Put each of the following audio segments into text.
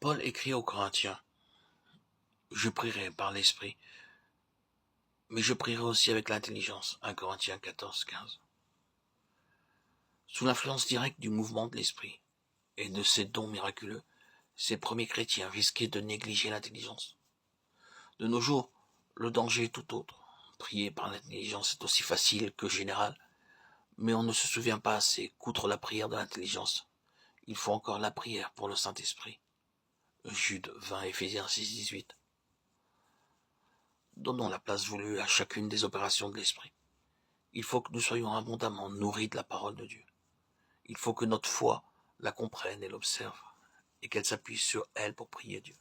Paul écrit aux Corinthiens, « Je prierai par l'Esprit, mais je prierai aussi avec l'intelligence. » 1 Corinthiens 14, 15. Sous l'influence directe du mouvement de l'Esprit et de ses dons miraculeux, ces premiers chrétiens risquaient de négliger l'intelligence. De nos jours, le danger est tout autre. Prier par l'intelligence est aussi facile que général, mais on ne se souvient pas assez qu'outre la prière de l'intelligence, il faut encore la prière pour le Saint-Esprit. Jude 20, Éphésiens 6, 18. Donnons la place voulue à chacune des opérations de l'Esprit. Il faut que nous soyons abondamment nourris de la parole de Dieu. Il faut que notre foi la comprenne et l'observe, et qu'elle s'appuie sur elle pour prier Dieu.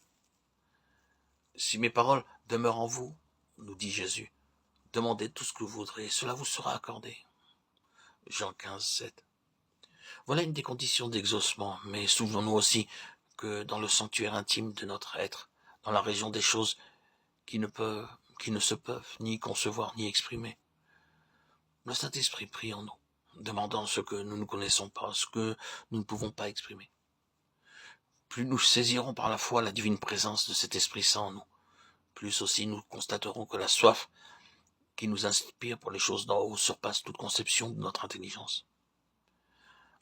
Si mes paroles demeurent en vous, nous dit Jésus, demandez tout ce que vous voudrez, cela vous sera accordé. Jean 15, 7. Voilà une des conditions d'exaucement, mais souvenons-nous aussi que dans le sanctuaire intime de notre être, dans la région des choses qui ne se peuvent ni concevoir ni exprimer, le Saint-Esprit prie en nous, demandant ce que nous ne connaissons pas, ce que nous ne pouvons pas exprimer. Plus nous saisirons par la foi la divine présence de cet Esprit Saint en nous, plus aussi nous constaterons que la soif qui nous inspire pour les choses d'en haut surpasse toute conception de notre intelligence.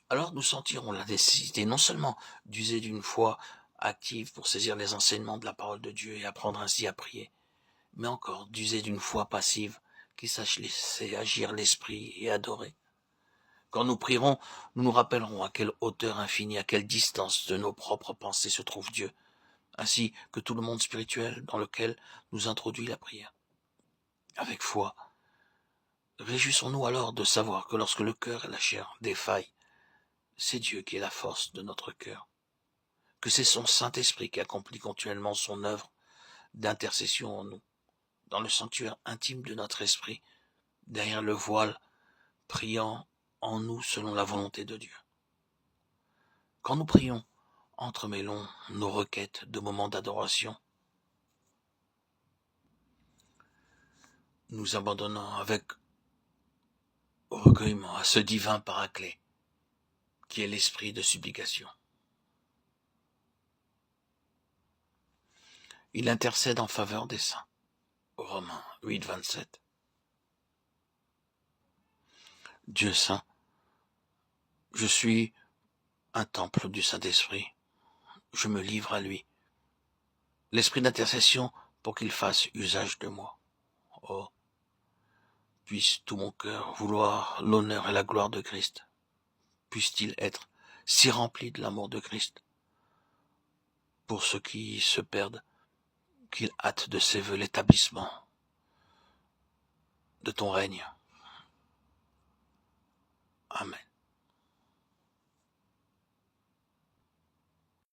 Alors nous sentirons la nécessité non seulement d'user d'une foi active pour saisir les enseignements de la parole de Dieu et apprendre ainsi à prier, mais encore d'user d'une foi passive qui sache laisser agir l'esprit et adorer. Quand nous prierons, nous nous rappellerons à quelle hauteur infinie, à quelle distance de nos propres pensées se trouve Dieu, ainsi que tout le monde spirituel dans lequel nous introduit la prière. Avec foi, réjouissons-nous alors de savoir que lorsque le cœur et la chair défaillent, c'est Dieu qui est la force de notre cœur, que c'est son Saint-Esprit qui accomplit continuellement son œuvre d'intercession en nous, dans le sanctuaire intime de notre esprit, derrière le voile, priant en nous selon la volonté de Dieu. Quand nous prions, entremêlons nos requêtes de moments d'adoration. Nous abandonnons avec recueillement à ce divin paraclet qui est l'esprit de supplication. Il intercède en faveur des saints. Romains 8, 27. Dieu saint, je suis un temple du Saint-Esprit. Je me livre à lui. L'esprit d'intercession pour qu'il fasse usage de moi. Oh, puisse tout mon cœur vouloir l'honneur et la gloire de Christ. Puisse-t-il être si rempli de l'amour de Christ pour ceux qui se perdent, qu'il hâte de ses vœux l'établissement de ton règne. Amen.